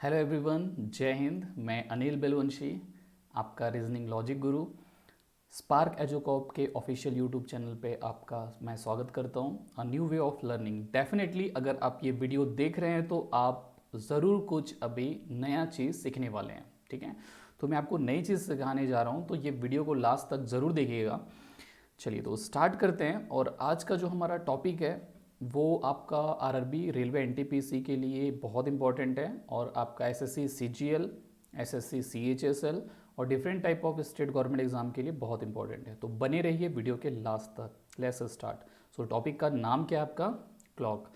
Hello everyone, जय हिंद। मैं अनिल बेलवंशी, आपका रीजनिंग लॉजिक गुरु स्पार्क एजुकॉप के ऑफिशियल यूट्यूब चैनल पे आपका मैं स्वागत करता हूँ। A new way of learning. Definitely अगर आप ये वीडियो देख रहे हैं तो आप ज़रूर कुछ अभी नया चीज़ सीखने वाले हैं। ठीक है, तो मैं आपको नई चीज़ सिखाने जा रहा हूँ, तो ये वीडियो को लास्ट तक ज़रूर देखिएगा। चलिए तो स्टार्ट करते हैं। और आज का जो हमारा टॉपिक है वो आपका आरआरबी रेलवे एनटीपीसी के लिए बहुत इंपॉर्टेंट है, और आपका एसएससी सीजीएल, एसएससी सीएचएसएल और different type of state government exam के लिए बहुत इंपॉर्टेंट है। तो बने रहिए वीडियो के लास्ट तक। Let's start. सो टॉपिक का नाम क्या है आपका? क्लॉक।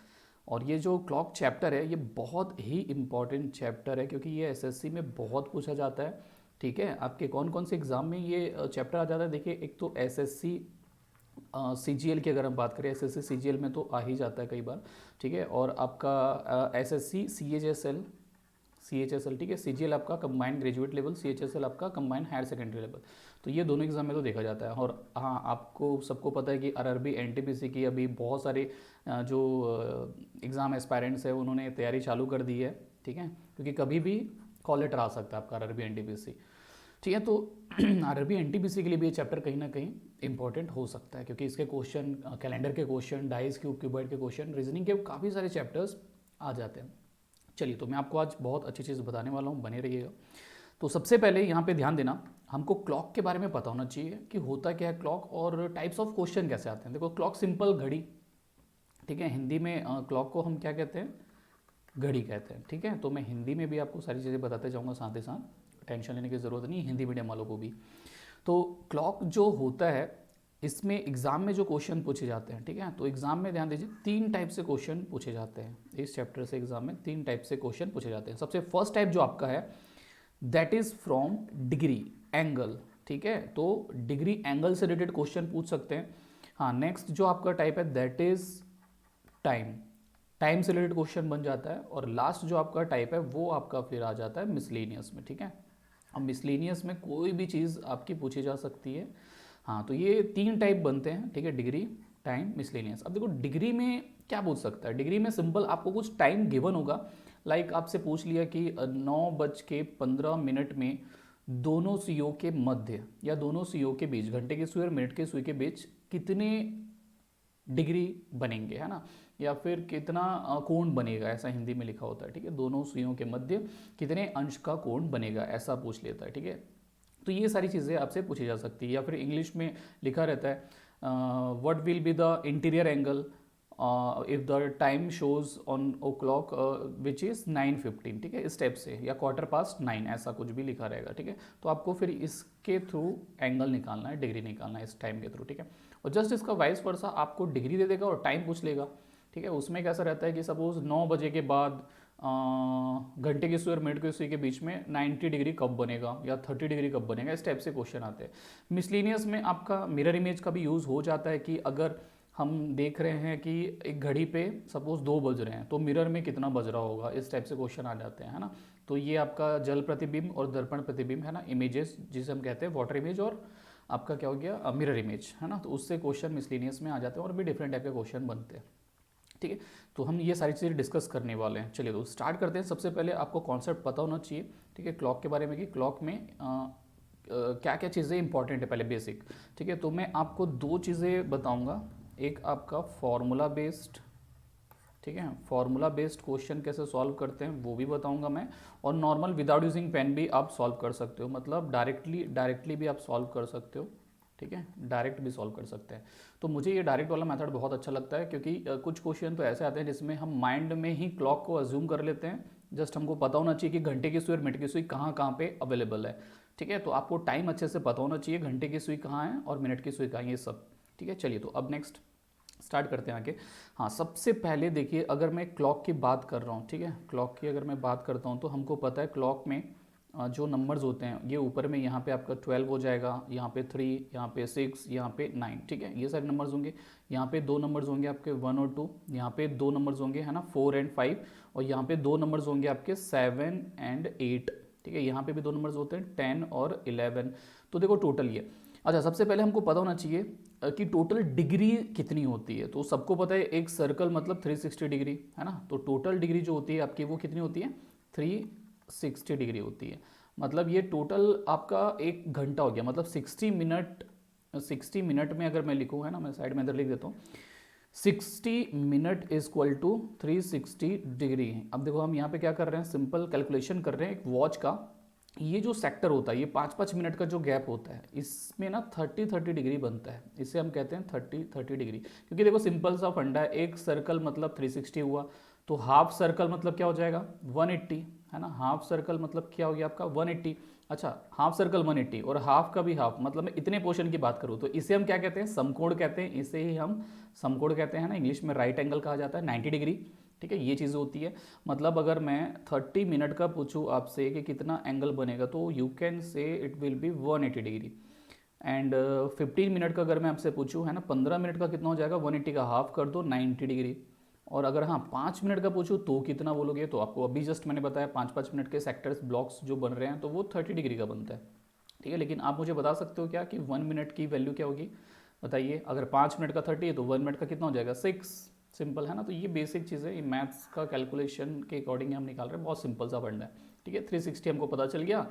और ये जो क्लॉक चैप्टर है ये बहुत ही इंपॉर्टेंट चैप्टर है, क्योंकि ये एसएससी में बहुत पूछा जाता है। ठीक है, आपके कौन कौन से एग्जाम में ये चैप्टर आ जाता है? देखिए, एक तो एसएससी सीजीएल की अगर हम बात करें, एसएससी सीजीएल में तो आ ही जाता है कई बार। ठीक है, और आपका एसएससी सीएचएसएल, सीएचएसएल ठीक है, सीजीएल आपका कंबाइंड ग्रेजुएट लेवल, सीएचएसएल आपका कंबाइंड हायर सेकेंडरी लेवल। तो ये दोनों एग्जाम में तो देखा जाता है। और हाँ, आपको सबको पता है कि आरआरबी एनटीपीसी की अभी बहुत सारे जो एग्ज़ाम एस्पायरेंट्स है उन्होंने तैयारी चालू कर दी है। ठीक है, क्योंकि कभी भी कॉल लेटर आ सकता है आपका आरआरबी एनटीपीसी। ठीक है, तो आरआरबी एनटीपीसी के लिए भी ये चैप्टर कहीं ना कहीं इंपॉर्टेंट हो सकता है, क्योंकि इसके क्वेश्चन, कैलेंडर के क्वेश्चन, डाइस क्यूब क्यूबॉइड के क्वेश्चन, रीजनिंग के काफ़ी सारे चैप्टर्स आ जाते हैं। चलिए, तो मैं आपको आज बहुत अच्छी चीज़ बताने वाला हूँ, बने रहिएगा। तो सबसे पहले यहाँ पे ध्यान देना, हमको क्लॉक के बारे में पता होना चाहिए कि होता क्या है क्लॉक, और टाइप्स ऑफ क्वेश्चन कैसे आते हैं। देखो, क्लॉक सिंपल घड़ी। ठीक है, हिंदी में क्लॉक को हम क्या कहते हैं? घड़ी कहते हैं। ठीक है, तो मैं हिंदी में भी आपको सारी चीज़ें बताते जाऊँगा, साथ ही साथ टेंशन लेने की ज़रूरत नहीं, हिंदी मीडियम वालों को भी। तो क्लॉक जो होता है, इसमें एग्ज़ाम में जो क्वेश्चन पूछे जाते हैं, ठीक है, तो एग्ज़ाम में ध्यान दीजिए, तीन टाइप से क्वेश्चन पूछे जाते हैं इस चैप्टर से। एग्ज़ाम में तीन टाइप से क्वेश्चन पूछे जाते हैं। सबसे फर्स्ट टाइप जो आपका है, that is from degree angle. ठीक है, तो डिग्री एंगल से रिलेटेड क्वेश्चन पूछ सकते हैं। हाँ, नेक्स्ट जो आपका टाइप है दैट इज़ टाइम, टाइम से रिलेटेड क्वेश्चन बन जाता है। और लास्ट जो आपका टाइप है वो आपका फिर आ जाता है मिसलेनियस में। ठीक है, अब मिसलेनियस में कोई भी चीज़ आपकी पूछी जा सकती है। हाँ, तो ये तीन टाइप बनते हैं। ठीक है, डिग्री, टाइम, मिसलेनियस। अब देखो, डिग्री में क्या पूछ सकता है? डिग्री में सिंपल आपको कुछ टाइम गिवन होगा, लाइक आपसे पूछ लिया कि 9:15 में दोनों सीओ के मध्य या दोनों सीओ के बीच, घंटे की सुई और मिनट की सुई के बीच कितने डिग्री बनेंगे, है ना, या फिर कितना कोण बनेगा, ऐसा हिंदी में लिखा होता है। ठीक है, दोनों सुइयों के मध्य कितने अंश का कोण बनेगा, ऐसा पूछ लेता है। ठीक है, तो ये सारी चीज़ें आपसे पूछी जा सकती है। या फिर इंग्लिश में लिखा रहता है, what will be the interior angle if the time shows on o'clock which is 9:15। ठीक है, इस टाइप से, या 9:15, ऐसा कुछ भी लिखा रहेगा। ठीक है, तो आपको फिर इसके थ्रू एंगल निकालना है, डिग्री निकालना है इस टाइम के थ्रू। ठीक है, और जस्ट इसका वाइस वर्सा आपको डिग्री दे देगा और टाइम पूछ लेगा। ठीक है, उसमें कैसा रहता है कि सपोज 9 बजे के बाद घंटे की सुई और मिनट की सुई के बीच में 90 डिग्री कब बनेगा या 30 डिग्री कब बनेगा, इस टाइप से क्वेश्चन आते हैं। मिसलिनियस में आपका मिरर इमेज का भी यूज़ हो जाता है, कि अगर हम देख रहे हैं कि एक घड़ी पे सपोज 2 बज रहे हैं, तो मिरर में कितना बज रहा होगा, इस टाइप से क्वेश्चन आ जाते हैं, है ना। तो ये आपका जल प्रतिबिंब और दर्पण प्रतिबिंब, है ना, इमेजेस जिसे हम कहते हैं वाटर इमेज, और आपका क्या हो गया मिरर इमेज, है ना। तो उससे क्वेश्चन मिसलिनियस में आ जाते हैं और भी डिफरेंट टाइप के क्वेश्चन बनते हैं। ठीक है, तो हम ये सारी चीज़ें डिस्कस करने वाले हैं। चलिए तो स्टार्ट करते हैं। सबसे पहले आपको कॉन्सेप्ट पता होना चाहिए, ठीक है, क्लॉक के बारे में, कि क्लॉक में क्या क्या चीज़ें इंपॉर्टेंट है, पहले बेसिक। ठीक है, तो मैं आपको दो चीज़ें बताऊंगा, एक आपका फॉर्मूला बेस्ड, ठीक है, फॉर्मूला बेस्ड क्वेश्चन कैसे सॉल्व करते हैं वो भी बताऊंगा मैं, और नॉर्मल विदाउट यूजिंग पेन भी आप सॉल्व कर सकते हो, मतलब डायरेक्टली भी आप सॉल्व कर सकते हो। ठीक है, डायरेक्ट भी सॉल्व कर सकते हैं। तो मुझे ये डायरेक्ट वाला मेथड बहुत अच्छा लगता है, क्योंकि कुछ क्वेश्चन तो ऐसे आते हैं जिसमें हम माइंड में ही क्लॉक को अज्यूम कर लेते हैं। जस्ट हमको पता होना चाहिए कि घंटे की सुई और मिनट की सुई कहाँ कहाँ पे अवेलेबल है। ठीक है, तो आपको टाइम अच्छे से पता होना चाहिए, घंटे की सुई कहाँ है और मिनट की सुई कहाँ है, ये सब। ठीक है, चलिए तो अब नेक्स्ट स्टार्ट करते हैं आगे। हाँ, सबसे पहले देखिए, अगर मैं क्लॉक की बात कर रहा हूँ, ठीक है, क्लॉक की अगर मैं बात करता हूँ, तो हमको पता है क्लॉक में जो नंबर्स होते हैं, ये ऊपर में यहाँ पे आपका 12 हो जाएगा, यहाँ पे 3, यहाँ पे 6, यहाँ पे 9। ठीक है, ये सारे नंबर्स होंगे। यहाँ पे दो नंबर्स होंगे आपके 1 और 2, यहाँ पे दो नंबर्स होंगे, है ना, 4 एंड 5, और यहाँ पे दो नंबर्स होंगे आपके 7 एंड 8। ठीक है, यहाँ पे भी दो नंबर्स होते हैं 10 और 11। तो देखो टोटल ये, अच्छा, सबसे पहले हमको पता होना चाहिए कि टोटल डिग्री कितनी होती है। तो सबको पता है एक सर्कल मतलब 360 डिग्री, है ना। तो टोटल डिग्री जो होती है आपकी वो कितनी होती है? 60 डिग्री होती है। मतलब ये टोटल आपका 1 घंटा हो गया, मतलब 60 मिनट। 60 मिनट में अगर मैं लिखूँ, है ना, मैं साइड में इधर लिख देता हूँ, 60 minute is equal to 360 degree. अब देखो हम यहाँ पे क्या कर रहे हैं, सिंपल कैलकुलेशन कर रहे हैं एक वॉच का। ये जो सेक्टर होता है, ये 5-5 मिनट का जो गैप होता है, इसमें ना 30-30 डिग्री बनता है। इसे हम कहते हैं 30-30 डिग्री, क्योंकि देखो सिंपल सा फंडा है, एक सर्कल मतलब 360 हुआ, तो हाफ सर्कल मतलब क्या हो जाएगा 180, है ना। हाफ सर्कल मतलब क्या हो गया आपका 180। अच्छा, हाफ सर्कल 180 और हाफ का भी हाफ, मतलब मैं इतने पोर्शन की बात करूँ तो इसे हम क्या कहते हैं, समकोण कहते हैं। इसे ही हम समकोण कहते हैं ना, इंग्लिश में राइट एंगल कहा जाता है, 90 डिग्री। ठीक है, ये चीज़ होती है। मतलब अगर मैं 30 मिनट का पूछूँ आपसे कि कितना एंगल बनेगा, तो you can say it will be 180 degree. And 15 minute का अगर मैं आपसे पूछूँ, है ना, 15 मिनट का कितना हो जाएगा, 180 का हाफ कर दो 90 डिग्री। और अगर हाँ 5 मिनट का पूछूँ तो कितना बोलोगे, तो आपको अभी जस्ट मैंने बताया 5-5 मिनट के सेक्टर्स ब्लॉक्स जो बन रहे हैं तो वो 30 डिग्री का बनता है। ठीक है, लेकिन आप मुझे बता सकते हो क्या कि 1 मिनट की वैल्यू क्या होगी, बताइए। अगर 5 मिनट का 30 है तो 1 मिनट का कितना हो जाएगा 6। सिंपल है ना। तो ये बेसिक चीज़ है, ये मैथ्स का कैलकुलेशन के अकॉर्डिंग हम निकाल रहे हैं, बहुत सिंपल सा फंड है। ठीक है, 360 हमको पता चल गया,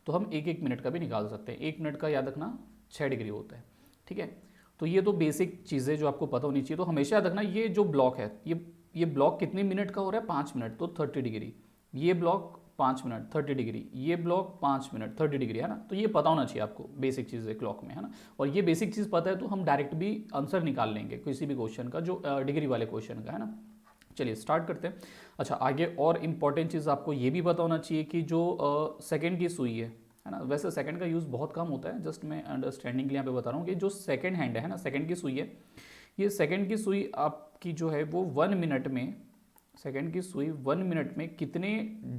तो हम 1-1 मिनट का भी निकाल सकते हैं। 1 मिनट का याद रखना 6 डिग्री होता है। ठीक है, तो ये तो बेसिक चीज़ें जो आपको पता होनी चाहिए। तो हमेशा याद रखना, ये जो ब्लॉक है, ये ब्लॉक कितने मिनट का हो रहा है, 5 मिनट, तो 30 डिग्री। ये ब्लॉक 5 मिनट 30 डिग्री, ये ब्लॉक 5 मिनट 30 डिग्री, है ना। तो ये पता होना चाहिए आपको, बेसिक चीज़ है क्लॉक में, है ना। और ये बेसिक चीज़ पता है तो हम डायरेक्ट भी आंसर निकाल लेंगे किसी भी क्वेश्चन का, जो डिग्री वाले क्वेश्चन का, है ना। चलिए स्टार्ट करते हैं। अच्छा, आगे और इम्पॉर्टेंट चीज़ आपको ये भी पता होना चाहिए कि जो सेकेंड की सुई है ना, वैसे सेकंड का यूज़ बहुत कम होता है, जस्ट मैं अंडरस्टैंडिंग के लिए यहाँ पे बता रहा हूँ कि जो सेकंड हैंड है ना, सेकंड की सुई है, ये सेकंड की सुई आपकी जो है वो 1 मिनट में, सेकंड की सुई 1 मिनट में कितने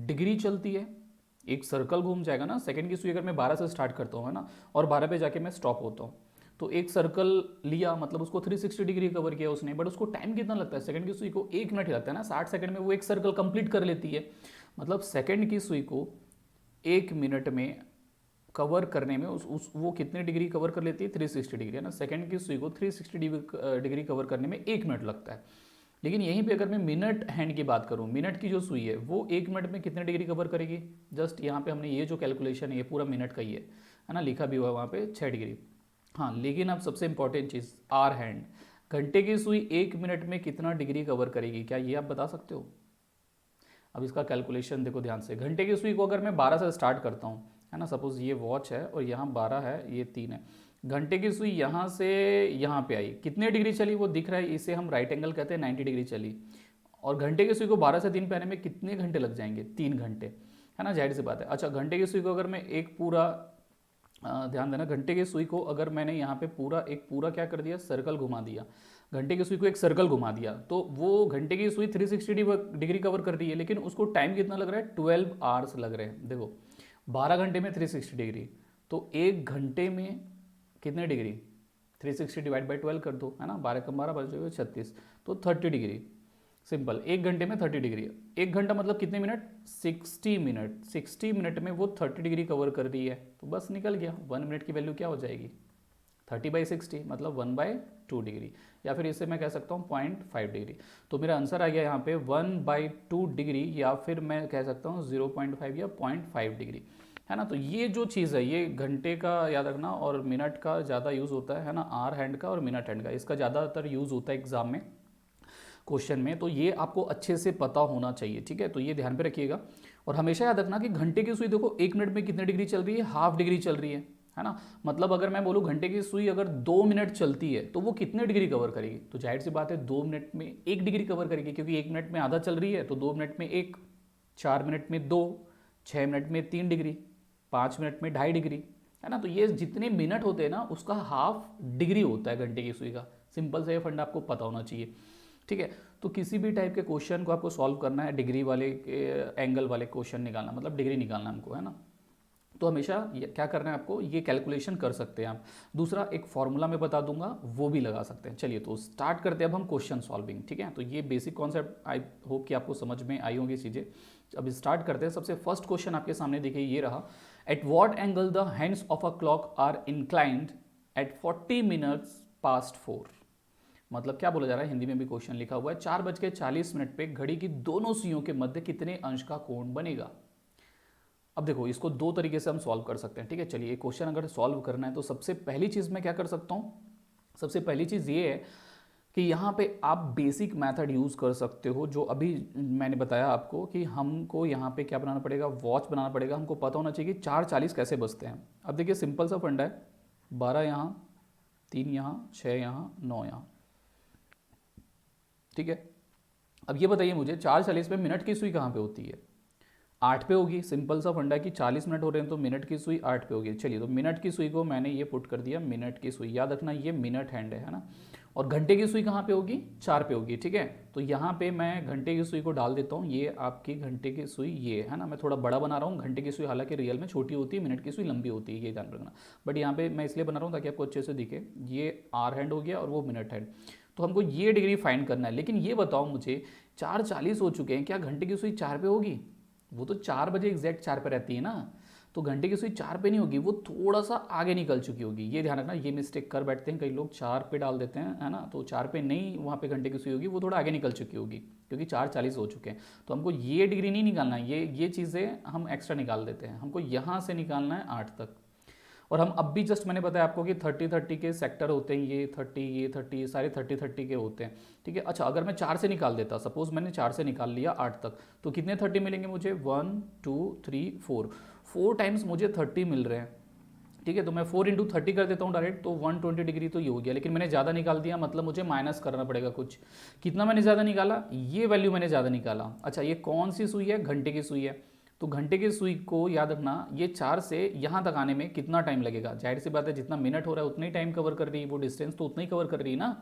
डिग्री चलती है। एक सर्कल घूम जाएगा ना, सेकंड की सुई अगर मैं 12 से स्टार्ट करता हूँ, है ना, और 12 पे जाके मैं स्टॉप होता हूँ, तो एक सर्कल लिया, मतलब उसको 360 डिग्री कवर किया उसने, बट उसको टाइम कितना लगता है, सेकंड की सुई को 1 मिनट ही लगता है ना, 60 सेकंड में वो एक सर्कल कंप्लीट कर लेती है। मतलब सेकंड की सुई को 1 मिनट में कवर करने में उस वो कितने डिग्री कवर कर लेती है, 360 डिग्री, है ना। सेकंड की सुई को 360 डिग्री कवर करने में 1 मिनट लगता है। लेकिन यहीं पे अगर मैं मिनट हैंड की बात करूं, मिनट की जो सुई है वो 1 मिनट में कितने डिग्री कवर करेगी, जस्ट यहाँ पे हमने ये जो कैलकुलेशन है ये पूरा मिनट का ही है ना, लिखा भी हुआ है वहाँ पे 6 डिग्री। हाँ, लेकिन अब सबसे इंपॉर्टेंट चीज़, आर हैंड, घंटे की सुई 1 मिनट में कितना डिग्री कवर करेगी, क्या ये आप बता सकते हो। अब इसका कैलकुलेशन देखो ध्यान से, घंटे की सुई को अगर मैं 12 से स्टार्ट करता हूँ, है ना, सपोज ये वॉच है और यहाँ 12 है, ये 3 है, घंटे की सुई यहाँ से यहाँ पे आई, कितने डिग्री चली वो दिख रहा है, इसे हम राइट एंगल कहते हैं, 90 डिग्री चली। और घंटे की सुई को 12 से 3 पे आने में कितने घंटे लग जाएंगे, 3 घंटे, है ना, जाहिर सी बात है। अच्छा, घंटे की सुई को अगर मैं एक पूरा ध्यान देना, घंटे की सुई को अगर मैंने यहाँ पे पूरा क्या कर दिया, सर्कल घुमा दिया, घंटे की सुई को एक सर्कल घुमा दिया, तो वो घंटे की सुई 360 डिग्री कवर कर रही है, लेकिन उसको टाइम कितना लग रहा है, 12 आवर्स लग रहे हैं। देखो 12 घंटे में 360 डिग्री, तो 1 घंटे में कितने डिग्री, 360 डिवाइड बाई 12 कर दो, है ना, 12 कम 12 बचे 36, तो 30 डिग्री। सिंपल, 1 घंटे में 30 डिग्री। 1 घंटा मतलब कितने मिनट, 60 मिनट। 60 मिनट में वो 30 डिग्री कवर कर रही है, तो बस निकल गया, 1 मिनट की वैल्यू क्या हो जाएगी, 30/60, मतलब 1/2 डिग्री, या फिर इसे मैं कह सकता हूँ 0.5 डिग्री। तो मेरा आंसर आ गया यहाँ पे 1/2 डिग्री, या फिर मैं कह सकता हूँ 0.5 या 0.5 डिग्री, है ना। तो ये जो चीज़ है, ये घंटे का याद रखना, और मिनट का ज़्यादा यूज़ होता है ना, आर हैंड का और मिनट हैंड का, इसका ज़्यादातर यूज़ होता है एग्जाम में, क्वेश्चन में, तो ये आपको अच्छे से पता होना चाहिए। ठीक है, तो ये ध्यान पे रखिएगा। और हमेशा याद रखना कि घंटे की सुई देखो 1 मिनट में कितने डिग्री चल रही है, हाफ डिग्री चल रही है ना। मतलब अगर मैं बोलूँ घंटे की सुई अगर 2 मिनट चलती है तो वो कितने डिग्री कवर करेगी, तो जाहिर सी बात है 2 मिनट में 1 डिग्री कवर करेगी, क्योंकि 1 मिनट में आधा चल रही है, तो 2 मिनट में 1, 4 मिनट में 2, 6 मिनट में 3 डिग्री, 5 मिनट में 2.5 डिग्री, है ना। तो ये जितने मिनट होते हैं ना उसका हाफ डिग्री होता है घंटे की सुई का। सिंपल से ये फंडा आपको पता होना चाहिए। ठीक है, तो किसी भी टाइप के क्वेश्चन को आपको सॉल्व करना है, डिग्री वाले एंगल वाले क्वेश्चन निकालना, मतलब डिग्री निकालना हमको, है ना। तो हमेशा क्या करना है आपको, ये कैलकुलेशन कर सकते हैं आप। दूसरा एक फॉर्मूला मैं बता दूंगा, वो भी लगा सकते हैं। चलिए तो स्टार्ट करते हैं अब हम क्वेश्चन सॉल्विंग। ठीक है, तो ये बेसिक कॉन्सेप्ट आई होप कि आपको समझ में आई होंगी चीज़ें। अब स्टार्ट करते हैं। सबसे फर्स्ट क्वेश्चन आपके सामने देखिए, ये रहा, at what angle the hands of a clock are inclined at 40 minutes past 4। मतलब क्या बोला जा रहा है, हिंदी में भी क्वेश्चन लिखा हुआ है, 4:40 पे घड़ी की दोनों सुइयों के मध्य कितने अंश का कोण बनेगा। अब देखो इसको दो तरीके से हम सॉल्व कर सकते हैं, ठीक है। चलिए एक क्वेश्चन अगर सॉल्व करना है तो सबसे पहली चीज़ मैं क्या कर सकता हूँ, सबसे पहली चीज़ ये है कि यहाँ पे आप बेसिक मेथड यूज़ कर सकते हो, जो अभी मैंने बताया आपको कि हमको यहाँ पे क्या बनाना पड़ेगा, वॉच बनाना पड़ेगा। हमको पता होना चाहिए कि 4:40 कैसे बजते हैं। अब देखिए सिंपल सा फंडा है, 12 यहाँ, 3 यहाँ, 6 यहाँ, 9 यहाँ, ठीक है। अब ये बताइए मुझे 4:40 पे मिनट की सुई कहाँ पे होती है, 8 पे होगी। सिंपल सा फंडा है कि 40 मिनट हो रहे हैं तो मिनट की सुई 8 पे होगी। चलिए तो मिनट की सुई को मैंने ये पुट कर दिया, मिनट की सुई, याद रखना ये मिनट हैंड है ना। और घंटे की सुई कहाँ पे होगी, 4 पे होगी, ठीक है। तो यहाँ पे मैं घंटे की सुई को डाल देता हूँ, ये आपकी घंटे की सुई ये है ना, मैं थोड़ा बड़ा बना रहा हूँ। घंटे की सुई हालांकि रियल में छोटी होती है, मिनट की सुई लंबी होती है, ये ध्यान रखना। बट यहाँ पे मैं इसलिए बना रहा हूँ ताकि आपको अच्छे से दिखे, ये आर हैंड हो गया और वो मिनट हैंड। तो हमको ये डिग्री फाइंड करना है। लेकिन ये बताओ मुझे 4:40 हो चुके हैं, क्या घंटे की सुई 4 पे होगी? वो तो 4 बजे एग्जैक्ट 4 पे रहती है ना, तो घंटे की सुई 4 पे नहीं होगी, वो थोड़ा सा आगे निकल चुकी होगी। ये ध्यान रखना, ये मिस्टेक कर बैठते हैं कई लोग, 4 पे डाल देते हैं है ना, तो 4 पे नहीं वहाँ पे घंटे की सुई होगी, वो थोड़ा आगे निकल चुकी होगी क्योंकि 4:40 हो चुके हैं। तो हमको ये डिग्री नहीं निकालना है, ये चीज़ें हम एक्स्ट्रा निकाल देते हैं। हमको यहाँ से निकालना है 8 तक। और हम अब भी जस्ट मैंने बताया आपको कि 30-30 के सेक्टर होते हैं, ये 30, ये 30, सारे 30-30 के होते हैं, ठीक है। अच्छा अगर मैं 4 से निकाल देता, सपोज मैंने 4 से निकाल लिया 8 तक, तो कितने 30 मिलेंगे मुझे, 1 2 3 4 टाइम्स मुझे 30 मिल रहे हैं, ठीक है। तो मैं 4 × 30 कर देता हूँ डायरेक्ट, तो 120 डिग्री तो ये हो गया। लेकिन मैंने ज़्यादा निकाल दिया, मतलब मुझे माइनस करना पड़ेगा कुछ। कितना मैंने ज़्यादा निकाला, ये वैल्यू मैंने ज़्यादा निकाला। अच्छा ये कौन सी सुई है, घंटे की सुई है। तो घंटे की सुई को याद रखना, ये 4 से यहाँ तक आने में कितना टाइम लगेगा, जाहिर सी बात है जितना मिनट हो रहा है उतना ही टाइम कवर कर रही है, वो डिस्टेंस तो उतना ही कवर कर रही है ना।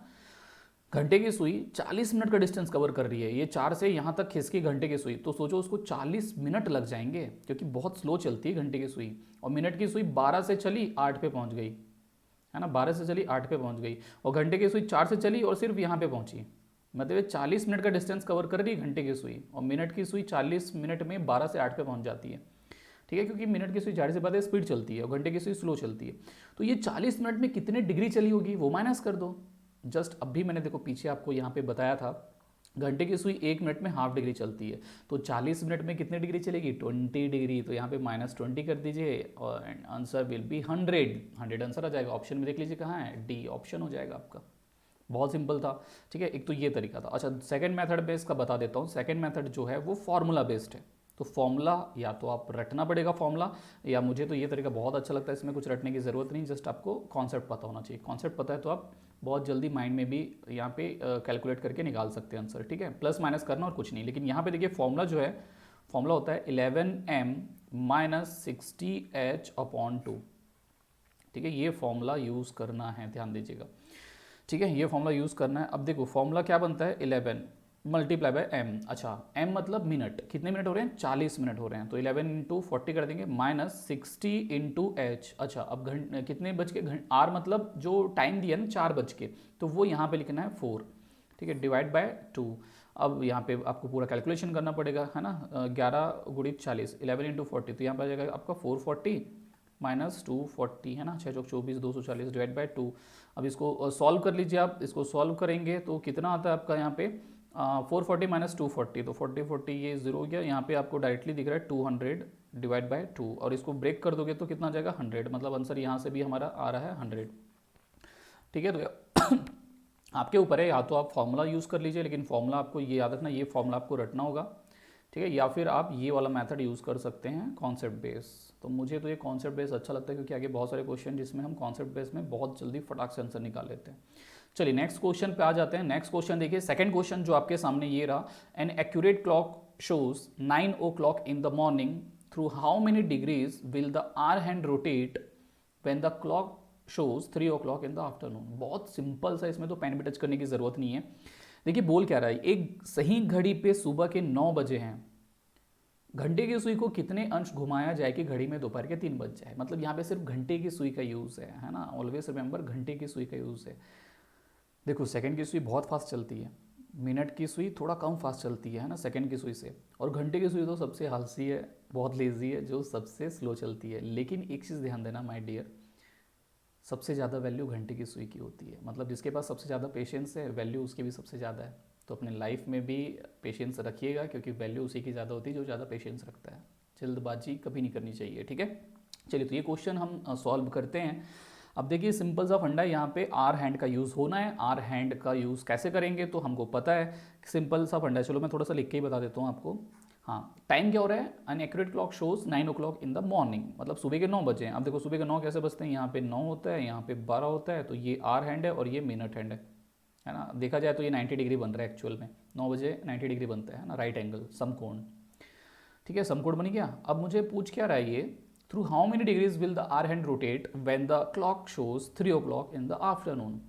घंटे की सुई 40 मिनट का डिस्टेंस कवर कर रही है, ये 4 से यहाँ तक खिसकी घंटे की सुई, तो सोचो उसको 40 मिनट लग जाएंगे क्योंकि बहुत स्लो चलती है घंटे की सुई। और मिनट की सुई 12 से चली 8 पे पहुँच गई है ना, 12 से चली 8 पे पहुँच गई, और घंटे की सुई 4 से चली और सिर्फ यहाँ पे पहुँची। मतलब ये 40 मिनट का डिस्टेंस कवर कर रही है घंटे की सुई, और मिनट की सुई 40 मिनट में 12 से 8 पे पहुँच जाती है, ठीक है। क्योंकि मिनट की सुई जाहिर सी बात है स्पीड चलती है और घंटे की सुई स्लो चलती है। तो ये 40 मिनट में कितने डिग्री चली होगी वो माइनस कर दो। जस्ट अभी मैंने देखो पीछे आपको यहाँ पे बताया था, घंटे की सुई 1 मिनट में ½ डिग्री चलती है, तो 40 मिनट में कितने डिग्री चलेगी, 20 डिग्री। तो यहाँ पे -20 कर दीजिए और आंसर विल बी 100 आंसर आ जाएगा। ऑप्शन में देख लीजिए कहाँ है, डी ऑप्शन हो जाएगा आपका। बहुत सिंपल था, ठीक है। एक तो ये तरीका था। अच्छा सेकंड मेथड बेस्ड का बता देता हूँ। सेकंड मेथड जो है वो फॉर्मूला बेस्ड है। तो फॉर्मूला या तो आप रटना पड़ेगा फॉर्मूला, या मुझे तो ये तरीका बहुत अच्छा लगता है, इसमें कुछ रटने की ज़रूरत नहीं, जस्ट आपको कॉन्सेप्ट पता होना चाहिए। कॉन्सेप्ट पता है तो आप बहुत जल्दी माइंड में भी यहाँ पे कैलकुलेट करके निकाल सकते हैं आंसर, ठीक है। प्लस माइनस करना और कुछ नहीं। लेकिन यहाँ पे देखिए फॉर्मूला जो है, फॉर्मूला होता है 11m - 60h/2, ठीक है। ये फॉर्मूला यूज़ करना है, ध्यान दीजिएगा, ठीक है। ये फॉर्मूला यूज़ करना है। अब देखो फॉर्मूला क्या बनता है, 11 मल्टीप्लाई बाय m। अच्छा m मतलब मिनट, कितने मिनट हो रहे हैं, 40 मिनट हो रहे हैं, तो 11 × 40 कर देंगे, -60 × h। अच्छा अब कितने बज के, r मतलब जो टाइम दिया ना 4 बज के, तो वो यहाँ पे लिखना है 4, ठीक है, डिवाइड बाय 2। अब यहाँ पे आपको पूरा कैलकुलेशन करना पड़ेगा है ना, 11 × 40, 11 × 40, तो यहाँ पर आ जाएगा आपका 440 -240 है ना, 6 चौक 24, 240 डिवाइड बाय 2। अब इसको सॉल्व कर लीजिए आप, इसको सॉल्व करेंगे तो कितना आता है आपका यहाँ पे 440 - 240, तो 40 ये 0 हो गया। यहाँ पे आपको डायरेक्टली दिख रहा है 200 डिवाइड बाय 2, और इसको ब्रेक कर दोगे तो कितना आ जाएगा 100, मतलब आंसर यहाँ से भी हमारा आ रहा है 100, ठीक है। तो आपके ऊपर है, या तो आप फॉर्मूला यूज़ कर लीजिए, लेकिन फॉर्मूला आपको ये याद रखना, ये फॉर्मूला आपको रटना होगा, ठीक है, या फिर आप ये वाला मेथड यूज़ कर सकते हैं कॉन्सेप्ट बेस। तो मुझे तो ये कॉन्सेप्ट बेस अच्छा लगता है क्योंकि आगे बहुत सारे क्वेश्चन जिसमें हम कॉन्सेप्ट बेस में बहुत जल्दी फटाक से आंसर निकाल लेते हैं। चलिए नेक्स्ट क्वेश्चन पे आ जाते हैं। नेक्स्ट क्वेश्चन देखिए, सेकंड क्वेश्चन जो आपके सामने ये रहा, an accurate clock shows 9 o'clock in the morning, through how many degrees will the hour hand rotate when the clock shows 3 o'clock in the afternoon. बहुत सिंपल सा, इसमें तो पेन भी टच करने की जरूरत नहीं है। देखिए बोल क्या रहा है, एक सही घड़ी पे सुबह के 9 बजे हैं, घंटे की सुई को कितने अंश घुमाया जाए कि घड़ी में दोपहर के 3 बज जाए। मतलब यहाँ पे सिर्फ घंटे की सुई का यूज़ है ना, ऑलवेज रिमेंबर घंटे की सुई का यूज़ है। देखो सेकंड की सुई बहुत फास्ट चलती है, मिनट की सुई थोड़ा कम फास्ट चलती है ना सेकंड की सुई से, और घंटे की सुई तो सबसे आलसी है, बहुत लेजी है, जो सबसे स्लो चलती है। लेकिन एक चीज़ ध्यान देना माय डियर, सबसे ज़्यादा वैल्यू घंटे की सुई की होती है। मतलब जिसके पास सबसे ज़्यादा पेशेंस है, वैल्यू उसकी भी सबसे ज़्यादा है। तो अपने लाइफ में भी पेशेंस रखिएगा, क्योंकि वैल्यू उसी की ज़्यादा होती है जो ज़्यादा पेशेंस रखता है। जल्दबाजी कभी नहीं करनी चाहिए, ठीक है। चलिए तो ये क्वेश्चन हम सॉल्व करते हैं। अब देखिए सिंपल सा फंडा है, यहाँ पे आर हैंड का यूज़ होना है। आर हैंड का यूज़ कैसे करेंगे तो हमको पता है, सिंपल सा फंडा है। चलो मैं थोड़ा सा लिख के ही बता देता हूँ आपको। हाँ, टाइम क्या हो रहा है, N accurate clock shows 9 o'clock in the morning, मतलब सुबह के 9 बजे हैं। अब देखो सुबह के 9 कैसे बजते हैं, यहाँ पे 9 होता है, यहाँ पे 12 होता है, तो ये आर हैंड है और ये मिनट हैंड है ना। देखा जाए तो ये 90 डिग्री बन रहा है एक्चुअल में, 9 बजे 90 डिग्री बनता है ना, राइट एंगल समकोण, ठीक है। समकोण बन गया। अब मुझे पूछ क्या रहा है ये, through how many degrees will the hour hand rotate when the clock shows 3 o'clock in the afternoon.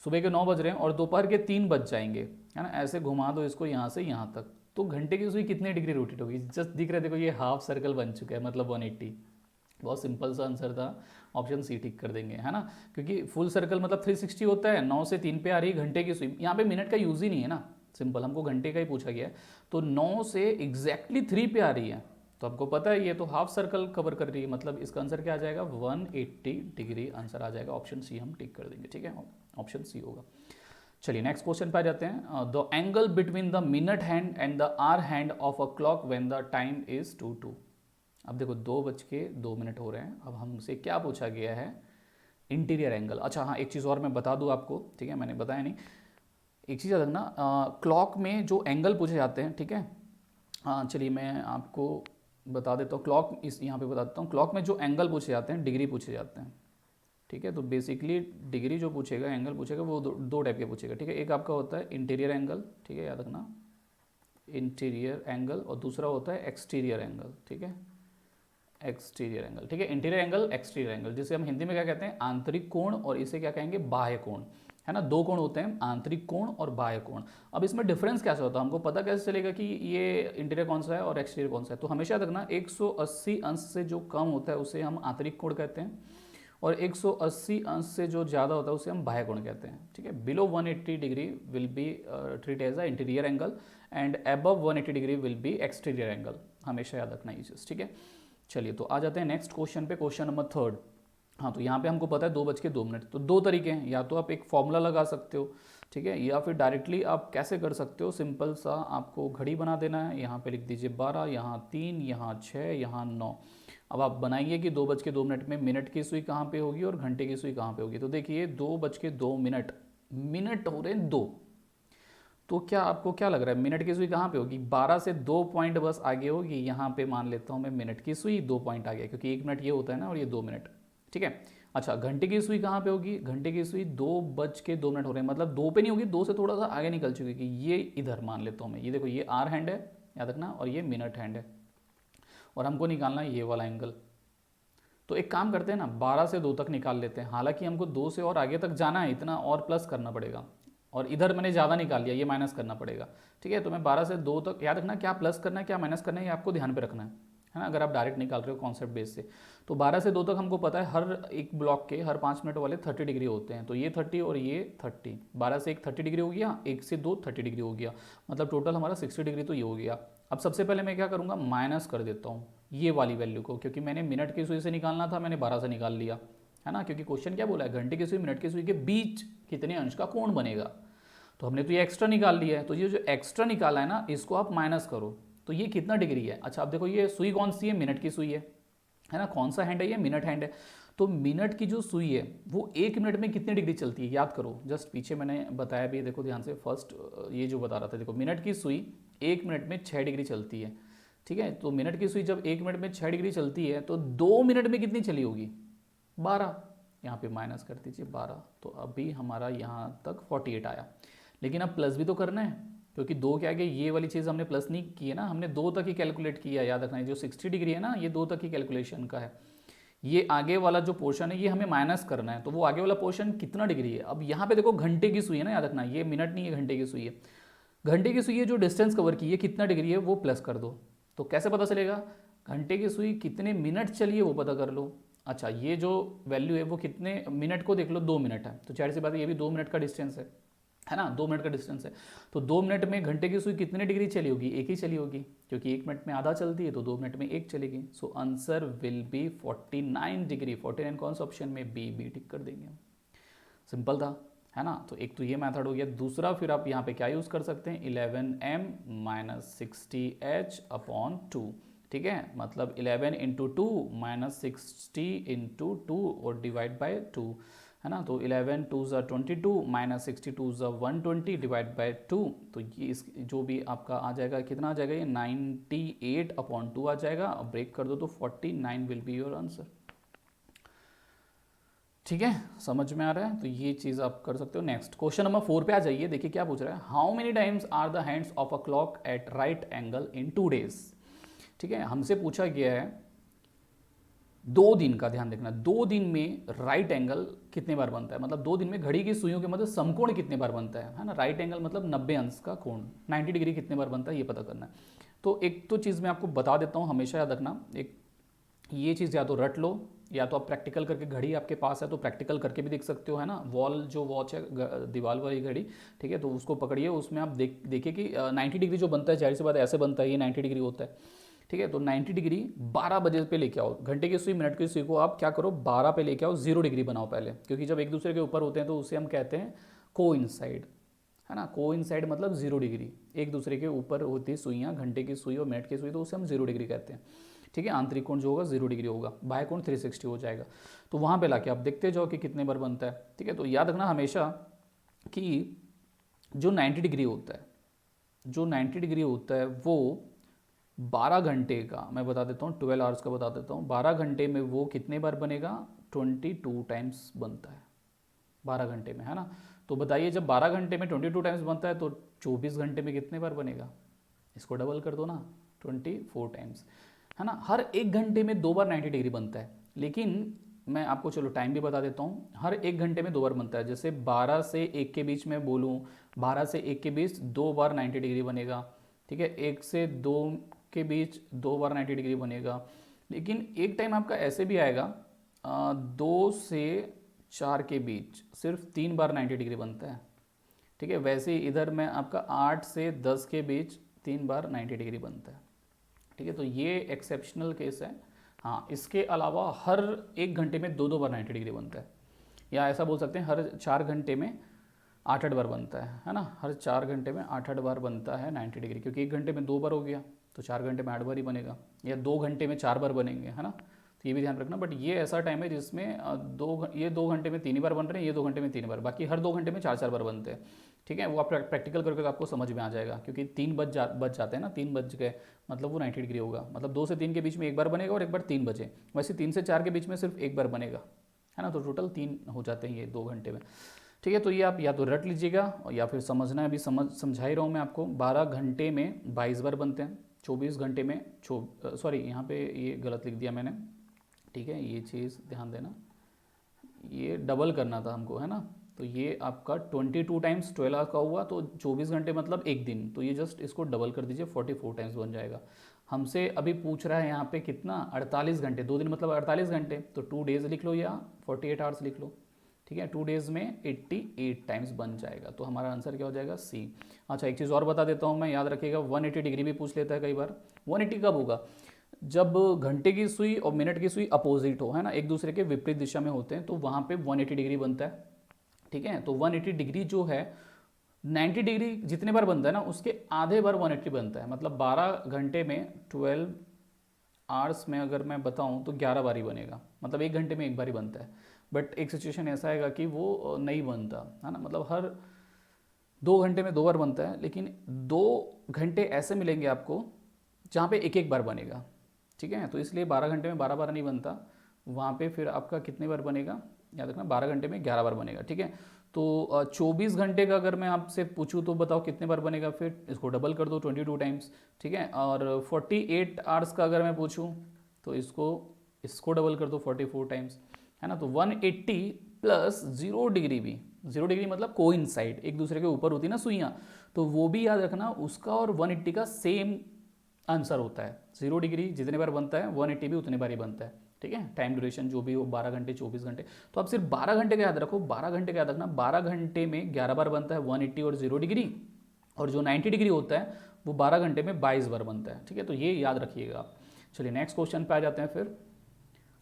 सुबह के 9 बज रहे हैं और दोपहर के 3 बज जाएंगे, है ना। ऐसे घुमा दो इसको यहाँ से यहाँ तक, तो घंटे की सुई कितने डिग्री रोटेट होगी। जस्ट दिख रहा है, देखो ये हाफ सर्कल बन चुका है, मतलब 180। बहुत सिंपल सा आंसर था, ऑप्शन सी टिक कर देंगे, है ना। क्योंकि फुल सर्कल मतलब 360 होता है, 9 से 3 पे आ रही है घंटे की सुई, यहाँ पे मिनट का यूज़ ही नहीं है ना, सिंपल हमको घंटे का ही पूछा गया है। तो 9 से एग्जैक्टली 3 पे आ रही है, तो आपको पता है ये तो हाफ सर्कल कवर कर रही है, मतलब इसका आंसर क्या आ जाएगा, 180 डिग्री आंसर आ जाएगा। ऑप्शन सी हम टिक कर देंगे, ठीक है, ऑप्शन सी होगा। चलिए नेक्स्ट क्वेश्चन पे आ जाते हैं। The angle between the minute hand and the hour hand of a clock when the time is 2:02। अब देखो 2:02 हो रहे हैं। अब हमसे क्या पूछा गया है, इंटीरियर एंगल। अच्छा हाँ, एक चीज़ और मैं बता दूं आपको, ठीक है, मैंने बताया नहीं, एक चीज़ याद रखना, क्लॉक में जो एंगल पूछे जाते हैं, ठीक है। चलिए मैं आपको बता देता हूँ, क्लॉक इस यहाँ पे बता देता हूँ, क्लॉक में जो एंगल पूछे जाते हैं डिग्री पूछे जाते हैं, ठीक है। तो बेसिकली डिग्री जो पूछेगा, एंगल पूछेगा, वो दो टाइप के पूछेगा, ठीक है। एक आपका होता है इंटीरियर एंगल, ठीक है, याद रखना, इंटीरियर एंगल, और दूसरा होता है एक्सटीरियर एंगल, ठीक है, एक्सटीरियर एंगल, ठीक है। इंटीरियर एंगल, एक्सटीरियर एंगल, जिसे हम हिंदी में क्या कहते हैं, आंतरिक कोण, और इसे क्या कहेंगे, बाह्य कोण, है ना। दो कोण होते हैं, आंतरिक कोण और बाह्य कोण। अब इसमें डिफरेंस कैसे होता है, हमको पता कैसे चलेगा कि ये इंटीरियर कौन सा है और एक्सटीरियर कौन सा है। तो हमेशा रखना 180 अंश से जो कम होता है उसे हम आंतरिक कोण कहते हैं, और 180 अंश से जो ज़्यादा होता है उसे हम बाह्य कोण कहते हैं, ठीक है। Below 180 degree will be treat as a interior angle, and above 180 degree will be exterior angle, हमेशा याद रखना ये चीज़, ठीक है। चलिए तो आ जाते हैं नेक्स्ट क्वेश्चन पे, क्वेश्चन नंबर 3। हाँ, तो यहाँ पे हमको पता है 2:02। तो दो तरीके हैं, या तो आप एक फॉर्मूला लगा सकते हो, ठीक है, या फिर डायरेक्टली आप कैसे कर सकते हो, सिंपल सा आपको घड़ी बना देना है। यहाँ पे लिख दीजिए 12, यहाँ 3, यहाँ 6, यहाँ 9। अब आप बनाइए कि 2:02 में मिनट की सुई कहाँ पे होगी और घंटे की सुई कहाँ पे होगी। तो देखिए 2:02, मिनट हो रहे हैं 2, तो क्या आपको क्या लग रहा है, मिनट की सुई कहाँ पे होगी, 12 से 2 पॉइंट बस आगे होगी। यहाँ पे मान लेता हूँ मैं मिनट की सुई 2 पॉइंट आ गया, क्योंकि 1 मिनट ये होता है ना और ये 2 मिनट, ठीक है। अच्छा, घंटे की सुई कहाँ पे होगी, घंटे की सुई 2:02 हो रहे हैं, मतलब 2 पे नहीं होगी, 2 से थोड़ा सा आगे निकल चुकी है, ये इधर मान लेता हूँ मैं। ये देखो ये आर हैंड है, याद रखना, और ये मिनट हैंड है, और हमको निकालना है ये वाला एंगल। तो एक काम करते हैं ना, 12 से 2 तक निकाल लेते हैं। हालांकि हमको 2 से और आगे तक जाना है, इतना और प्लस करना पड़ेगा, और इधर मैंने ज़्यादा निकाल लिया, ये माइनस करना पड़ेगा, ठीक है। तो मैं 12 से 2 तक, याद रखना क्या प्लस करना है क्या माइनस करना है, ये आपको ध्यान पे रखना है ना, अगर आप डायरेक्ट निकाल रहे हो कॉन्सेप्ट बेस से। तो 12 से 2 तक हमको पता है हर एक ब्लॉक के हर 5 मिनट वाले 30 डिग्री होते हैं, तो ये 30 और ये 30, 12 से 1 30 डिग्री हो गया, 1 से 2 30 डिग्री हो गया, मतलब टोटल हमारा 60 डिग्री तो ये हो गया। अब सबसे पहले मैं क्या करूँगा, माइनस कर देता हूँ ये वाली वैल्यू को, क्योंकि मैंने मिनट की सुई से निकालना था, मैंने 12 से निकाल लिया, है ना। क्योंकि क्वेश्चन क्या बोला है, घंटे की सुई मिनट की सुई के बीच कितने अंश का कोण बनेगा, तो हमने तो ये एक्स्ट्रा निकाल लिया है। तो ये जो एक्स्ट्रा निकाला है ना, इसको आप माइनस करो, तो ये कितना डिग्री है। अच्छा अब देखो ये सुई कौन सी है, मिनट की सुई है ना, कौन सा हैंड है ये, मिनट हैंड है। तो मिनट की जो सुई है वो 1 मिनट में कितनी डिग्री चलती है, याद करो, जस्ट पीछे मैंने बताया भी, देखो ध्यान से, फर्स्ट ये जो बता रहा था, देखो मिनट की सुई 1 मिनट में 6 डिग्री चलती है, ठीक है। तो मिनट की सुई जब 1 मिनट में 6 डिग्री चलती है, तो 2 मिनट में कितनी चली होगी, 12, यहाँ पे माइनस कर दीजिए 12, तो अभी हमारा यहाँ तक 48 आया। लेकिन अब प्लस भी तो करना है, क्योंकि 2 के आगे ये वाली चीज़ हमने प्लस नहीं की है ना, हमने 2 तक ही कैलकुलेट किया, याद रखना है। जो 60 डिग्री है ना, ये 2 तक ही कैलकुलेशन का है। ये आगे वाला जो पोर्शन है ये हमें माइनस करना है, तो वो आगे वाला पोर्शन कितना डिग्री है। अब यहाँ पे देखो घंटे की सुई है ना, याद रखना, ये मिनट नहीं है, घंटे की सुई है। घंटे की सुई है जो डिस्टेंस कवर की है कितना डिग्री है, वो प्लस कर दो। तो कैसे पता चलेगा, घंटे की सुई कितने मिनट चली है वो पता कर लो। अच्छा, ये जो वैल्यू है वो कितने मिनट को देख लो, 2 मिनट है, तो जाहिर सी बात है ये भी 2 मिनट का डिस्टेंस है ना, 2 मिनट का डिस्टेंस है। तो 2 मिनट में घंटे की सुई कितने डिग्री चली होगी, एक ही चली होगी, क्योंकि 1 मिनट में आधा चलती है, तो 2 मिनट में 1 चलेगी। So answer will be 49 degree. 49 कौन सा ऑप्शन में, बी टिक कर देंगे हम। सिंपल था, है ना। तो एक तो ये मेथड हो गया। दूसरा फिर आप यहाँ पे क्या यूज़ कर सकते हैं, 11m - 60h/2, ठीक है, मतलब 11 into two minus 60 into two और डिवाइड बाई 2, है ना। तो 11 टू ज़ा 22 माइनस 62 ज़ा 120 डिवाइड बाई 2, तो ये इस जो भी आपका आ जाएगा, कितना आ जाएगा, ये 98/2 आ जाएगा। अब ब्रेक कर दो तो 49 विल बी योर आंसर। ठीक है, समझ में आ रहा है, तो ये चीज़ आप कर सकते हो। नेक्स्ट क्वेश्चन नंबर 4 पे आ जाइए, देखिए क्या पूछ रहा है। How many times are the hands of a clock at right angle in 2 days। ठीक है, हमसे पूछा गया है 2 दिन का, ध्यान देखना, 2 दिन में राइट एंगल कितने बार बनता है, मतलब 2 दिन में घड़ी की सुइयों के मतलब समकोण कितने बार बनता है ना। राइट एंगल मतलब 90 अंश का कोण, 90 डिग्री कितने बार बनता है ये पता करना है। तो एक तो चीज़ मैं आपको बता देता हूँ, हमेशा याद रखना, एक ये चीज़ या तो रट लो, या तो आप प्रैक्टिकल करके, घड़ी आपके पास है तो प्रैक्टिकल करके भी देख सकते हो, है ना। वॉल जो वॉच है, दीवार वाली घड़ी, ठीक है, तो उसको पकड़िए, उसमें आप देखिए कि 90 डिग्री जो बनता है, जाहिर सी बात ऐसे बनता है, ये 90 डिग्री होता है। ठीक है, तो 90 डिग्री 12 बजे पे लेके आओ, घंटे की सुई मिनट की सुई को आप क्या करो 12 पे लेके आओ, 0 डिग्री बनाओ पहले, क्योंकि जब एक दूसरे के ऊपर होते हैं तो उसे हम कहते हैं कोइंसाइड, है ना। कोइंसाइड मतलब 0 डिग्री, एक दूसरे के ऊपर होती है सुइयाँ, घंटे की सुई और मिनट की सुई, तो उसे हम 0 डिग्री कहते हैं। ठीक है, आंतरिक कोण जो होगा 0 डिग्री होगा, बाह्य कोण 360 हो जाएगा। तो वहाँ पे लाके आप देखते जाओ कि कितने बार बनता है। ठीक है, तो याद रखना हमेशा कि जो 90 डिग्री होता है, जो 90 डिग्री होता है वो 12 घंटे का, मैं बता देता हूँ, 12 आवर्स का बता देता हूँ, 12 घंटे में वो कितने बार बनेगा, 22 टाइम्स बनता है 12 घंटे में, है ना। तो बताइए जब 12 घंटे में 22 टाइम्स बनता है तो 24 घंटे में कितने बार बनेगा, इसको डबल कर दो ना, 24 टाइम्स, है ना। हर 1 घंटे में 2 बार 90 डिग्री बनता है, लेकिन मैं आपको चलो टाइम भी बता देता हूँ, हर 1 घंटे में 2 बार बनता है। जैसे 12 से 1 के बीच में बोलूँ, 12 से 1 के बीच 2 बार 90 डिग्री बनेगा। ठीक है, 1 से 2 के बीच 2 बार 90 डिग्री बनेगा। लेकिन एक टाइम आपका ऐसे भी आएगा 2 से 4 के बीच सिर्फ 3 बार 90 डिग्री बनता है। ठीक है, वैसे इधर में आपका 8 से 10 के बीच 3 बार 90 डिग्री बनता है। ठीक है, तो ये एक्सेप्शनल केस है। हाँ, इसके अलावा हर 1 घंटे में 2 बार 90 डिग्री बनता है, या ऐसा बोल सकते हैं हर 4 घंटे में 8 बार बनता है ना। हर 4 घंटे में 8 बार बनता है 90 डिग्री, क्योंकि 1 घंटे में 2 बार हो गया तो 4 घंटे में 8 बार ही बनेगा, या 2 घंटे में 4 बार बनेंगे, है ना। तो ये भी ध्यान रखना। बट ये ऐसा टाइम है जिसमें ये 2 घंटे में 3 ही बार बन रहे हैं, ये 2 घंटे में 3 बार, बाकी हर 2 घंटे में 4 बार बनते हैं। ठीक है, वो आप प्रैक्टिकल करके तो आपको समझ में आ जाएगा, क्योंकि 3 बज जाते हैं ना, 3 बज गए मतलब वो 90 डिग्री होगा, मतलब 2 से 3 के बीच में 1 बार बनेगा और 1 बार 3 बजे, वैसे 3 से 4 के बीच में सिर्फ 1 बार बनेगा, है ना। तो टोटल 3 हो जाते हैं ये 2 घंटे में। ठीक है, तो ये आप या तो रट लीजिएगा या फिर समझना है, अभी समझा ही रहा हूँ मैं आपको। 12 घंटे में 22 बार बनते हैं, 24 घंटे में सॉरी यहाँ पे ये गलत लिख दिया मैंने। ठीक है, ये चीज़ ध्यान देना, ये डबल करना था हमको, है ना। तो ये आपका 22 टाइम्स 12 आवर्स का हुआ, तो 24 घंटे मतलब 1 दिन, तो ये जस्ट इसको डबल कर दीजिए, 44 टाइम्स बन जाएगा। हमसे अभी पूछ रहा है यहाँ पे कितना, 48 घंटे, 2 दिन मतलब 48 घंटे, तो 2 डेज लिख लो या 48 आवर्स लिख लो। ठीक है, 2 डेज में 88 टाइम्स बन जाएगा, तो हमारा आंसर क्या हो जाएगा, सी। अच्छा, एक चीज़ और बता देता हूँ मैं, याद रखिएगा 180 डिग्री भी पूछ लेता है कई बार। 180 कब होगा, जब घंटे की सुई और मिनट की सुई अपोजिट हो, है ना, एक दूसरे के विपरीत दिशा में होते हैं, तो वहाँ पे 180 डिग्री बनता है। ठीक है, तो 180 डिग्री जो है 90 डिग्री जितने बार बनता है ना, उसके आधे बार 180 बनता है, मतलब 12 घंटे में 12 आवर्स में अगर मैं बताऊं तो 11 बार ही बनेगा, मतलब 1 घंटे में 1 बार ही बनता है। बट एक सिचुएशन ऐसा आएगा कि वो नहीं बनता, है ना, मतलब हर 2 घंटे में 2 बार बनता है, लेकिन 2 घंटे ऐसे मिलेंगे आपको जहाँ पे 1 बार बनेगा। ठीक है, तो इसलिए 12 घंटे में 12 बार नहीं बनता, वहाँ पे फिर आपका कितने बार बनेगा, याद रखना 12 घंटे में 11 बार बनेगा। ठीक है, तो 24 घंटे का अगर मैं आपसे पूछूँ तो बताओ कितने बार बनेगा, फिर इसको डबल कर दो 22 टाइम्स। ठीक है, और 48 आवर्स का अगर मैं पूछूँ तो इसको डबल कर दो 44 टाइम्स, है ना। तो 180 प्लस 0 डिग्री भी, 0 डिग्री मतलब कोइंसाइड, एक दूसरे के ऊपर होती है ना सुइयाँ, तो वो भी याद रखना, उसका और 180 का सेम आंसर होता है। 0 डिग्री जितने बार बनता है 180 भी उतने बार ही बनता है। ठीक है, टाइम ड्यूरेशन जो भी हो, 12 घंटे 24 घंटे, तो आप सिर्फ 12 घंटे का याद रखो, 12 घंटे का याद रखना, 12 घंटे में 11 बार बनता है 180 और 0 डिग्री, और जो 90 डिग्री होता है वो 12 घंटे में 22 बार बनता है। ठीक है, तो ये याद रखिएगा आप। चलिए नेक्स्ट क्वेश्चन पे आ जाते हैं फिर।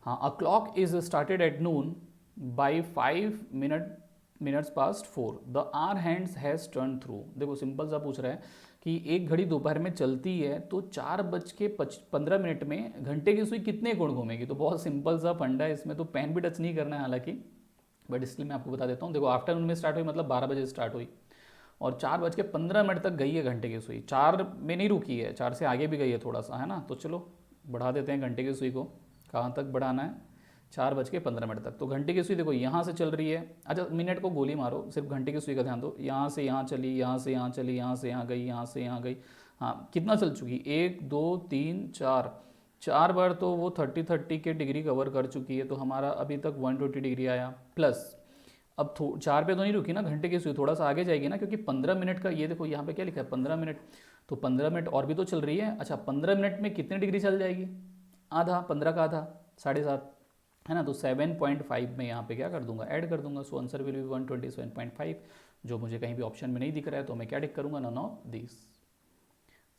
हाँ, a clock is started at noon by 5 minutes past 4, the hour hands has turn through. देखो सिंपल सा पूछ रहा है कि एक घड़ी दोपहर में चलती है तो 4:15 में घंटे की सुई कितने गुण घूमेगी। तो बहुत सिंपल सा फंडा है, इसमें तो पेन भी टच नहीं करना है हालांकि, बट इसलिए मैं आपको बता देता हूँ। देखो आफ्टरनून में स्टार्ट हुई मतलब 12 बजे स्टार्ट हुई और 4:15 तक गई है घंटे की सुई, 4 में नहीं रुकी है, 4 से आगे भी गई है थोड़ा सा, है ना। तो चलो बढ़ा देते हैं घंटे की सुई को, कहाँ तक बढ़ाना है, 4:15 तक। तो घंटे की सुई देखो यहाँ से चल रही है, अच्छा मिनट को गोली मारो, सिर्फ घंटे की सुई का ध्यान दो, यहाँ से यहाँ चली, यहाँ से यहाँ चली, यहाँ से यहाँ गई, यहाँ से यहाँ गई। हाँ कितना चल चुकी, 1 2 3 4, 4 बार तो वो 30 के डिग्री कवर कर चुकी है। तो हमारा अभी तक 120 डिग्री आया प्लस, अब 4 पे तो नहीं रुकी ना घंटे की सुई, थोड़ा सा आगे जाएगी ना, क्योंकि 15 मिनट का, ये देखो यहाँ पे क्या लिखा है 15 मिनट, तो 15 मिनट और भी तो चल रही है। अच्छा 15 मिनट में कितनी डिग्री चल जाएगी, आधा, 15 का आधा 7.5, है ना। तो 7.5 में यहाँ पे क्या कर दूंगा, ऐड कर दूंगा। सो आंसर विल बी 127.5, जो मुझे कहीं भी ऑप्शन में नहीं दिख रहा है तो मैं क्या टिक करूँगा, नन ऑफ दिस।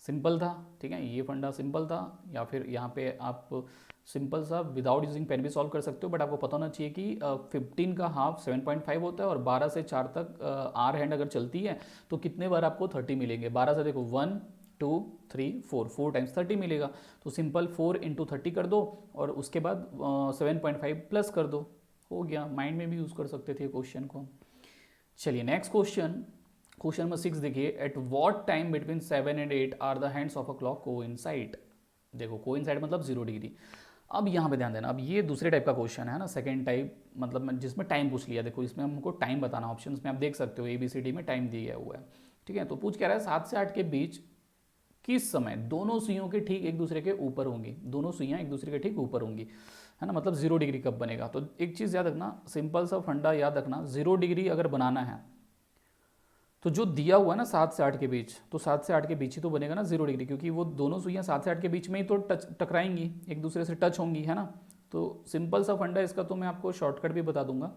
सिंपल था, ठीक है, ये फंडा सिंपल था। या फिर यहाँ पे आप सिंपल सा विदाउट यूजिंग पेन भी सॉल्व कर सकते हो, बट आपको पता होना चाहिए कि 15 का हाफ 7.5 होता है और 12 से 4 तक आर हैंड अगर चलती है तो कितने बार आपको 30 मिलेंगे। 12 से देखो 1 2 3 4 टाइम्स 30 मिलेगा। तो सिंपल 4 × 30 कर दो और उसके बाद 7.5 प्लस कर दो, हो गया। माइंड में भी यूज़ कर सकते थे क्वेश्चन को। चलिए नेक्स्ट क्वेश्चन, क्वेश्चन नंबर 6 देखिए, at what time between 7 and 8 are the hands of a clock coincide. देखो कोइंसाइड मतलब 0 डिग्री। अब यहाँ पे ध्यान देना, अब ये दूसरे टाइप का क्वेश्चन है ना, सेकंड टाइप, मतलब जिसमें टाइम पूछ लिया। देखो इसमें हमको टाइम बताना, ऑप्शंस में आप देख सकते हो ABCD में टाइम दिया हुआ है, ठीक है। तो पूछ क्या रहा है, 7 से 8 के बीच किस समय दोनों सुइयों के ठीक एक दूसरे के ऊपर होंगी, दोनों सुइयाँ एक दूसरे के ठीक ऊपर होंगी, है ना। मतलब 0 डिग्री कब बनेगा। तो एक चीज़ याद रखना, सिंपल सा फंडा याद रखना, 0 डिग्री अगर बनाना है तो जो दिया हुआ है ना 7 से 8 के बीच, तो 7 से 8 के बीच ही तो बनेगा ना 0 डिग्री, क्योंकि वो दोनों सुइयाँ 7 से 8 के बीच में ही तो टकराएंगी, एक दूसरे से टच होंगी, है ना। तो सिंपल सा फंडा इसका, तो मैं आपको शॉर्टकट भी बता दूंगा।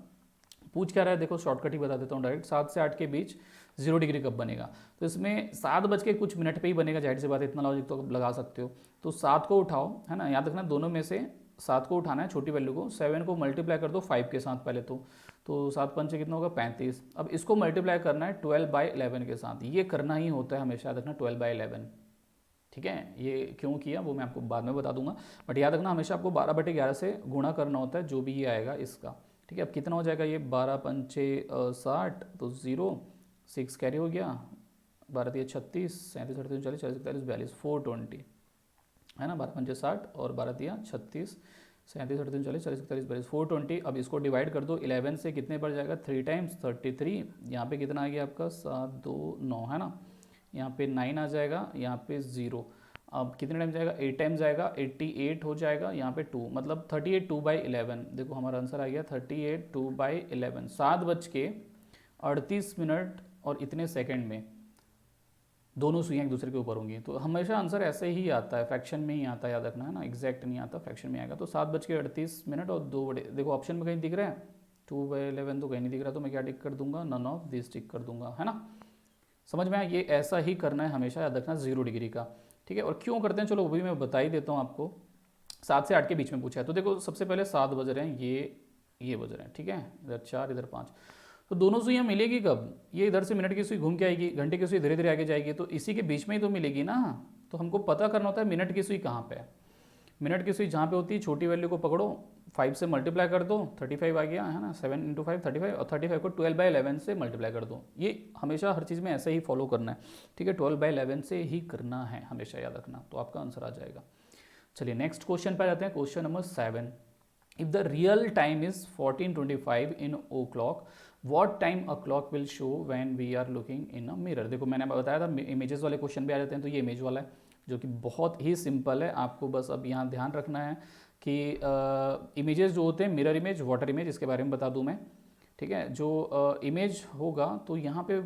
पूछ क्या रहा है, देखो शॉर्टकट ही बता देता हूँ डायरेक्ट, 7 से 8 के बीच 0 डिग्री कब बनेगा। तो इसमें 7 बज के कुछ मिनट पे ही बनेगा, जाहिर सी बात है, इतना लॉजिक तो लगा सकते हो। तो 7 को उठाओ, है ना, याद रखना दोनों में से 7 को उठाना है, छोटी वैल्यू को, 7 को मल्टीप्लाई कर दो 5 के साथ पहले तो 7 पंचे कितना होगा 35। अब इसको मल्टीप्लाई करना है 12/11 के साथ, ये करना ही होता है हमेशा, याद रखना 12/11, ठीक है। ये क्यों किया वो मैं आपको बाद में बता दूंगा, बट याद रखना हमेशा आपको 12/11 से गुणा करना होता है जो भी ये आएगा इसका, ठीक है। अब कितना हो जाएगा ये, 12 पंचे 60, तो 0 6 कैरी हो गया, 12 3 36, 37 38 39 40 41 42 420, है ना। 12 पंचे 60 और 12 3 36, 37 38 39 40 41 42 420। अब इसको डिवाइड कर दो 11 से, कितने पर जाएगा 3 टाइम्स 33, यहाँ पे कितना आ गया आपका 7 2 9, है ना। यहाँ पे 9 आ जाएगा, यहाँ पे 0। अब कितने टाइम जाएगा, 8 टाइम जाएगा, 88 हो जाएगा, यहाँ पे 2, मतलब 38 2/11। देखो हमारा आंसर आ गया 38 2/11, 7:38 और इतने सेकंड में दोनों सुइयाँ एक दूसरे के ऊपर होंगी। तो हमेशा आंसर ऐसे ही आता है, फ्रैक्शन में ही आता है, याद रखना, है ना, एग्जैक्ट नहीं आता, फ्रैक्शन में आएगा। तो 7:38 और 2 बड़े, देखो ऑप्शन में कहीं दिख रहा है 2/11 तो कहीं नहीं दिख रहा, तो मैं क्या टिक कर दूंगा, नन ऑफ दिस टिक कर दूंगा, है ना। समझ में आया, ये ऐसा ही करना है हमेशा, याद रखना 0 डिग्री का, ठीक है। और क्यों करते हैं चलो वो भी मैं बता ही देता हूँ आपको। 7 से 8 के बीच में पूछा है, तो देखो सबसे पहले 7 बज रहे हैं, ये बज रहे हैं, ठीक है, इधर 4 इधर 5, तो दोनों सुइयाँ मिलेगी कब, ये इधर से मिनट की सुई घूम के आएगी, घंटे की सुई धीरे धीरे आगे जाएगी, तो इसी के बीच में ही तो मिलेगी ना। तो हमको पता करना होता है मिनट की सुई कहाँ पे है। मिनट की सुई जहाँ पे होती है, छोटी वैल्यू को पकड़ो, 5 से मल्टीप्लाई कर दो, 35 आ गया, है ना, 7 × 5 35, और 35 को 12/11 से मल्टीप्लाई कर दो। ये हमेशा हर चीज़ में ऐसे ही फॉलो करना है, ठीक है, 12/11 से ही करना है हमेशा, याद रखना, तो आपका आंसर आ जाएगा। चलिए नेक्स्ट क्वेश्चन पर जाते हैं, question number 7। If the real time is 14:25 in o'clock, what time a clock will show when we are looking in a mirror. देखो मैंने बताया था इमेजेस वाले क्वेश्चन भी आ जाते हैं, तो ये इमेज वाला है जो कि बहुत ही सिंपल है। आपको बस अब यहाँ ध्यान रखना है कि इमेजेस जो होते हैं, मिरर इमेज, वाटर इमेज, इसके बारे में बता दूँ मैं, ठीक है। जो इमेज होगा तो यहाँ पे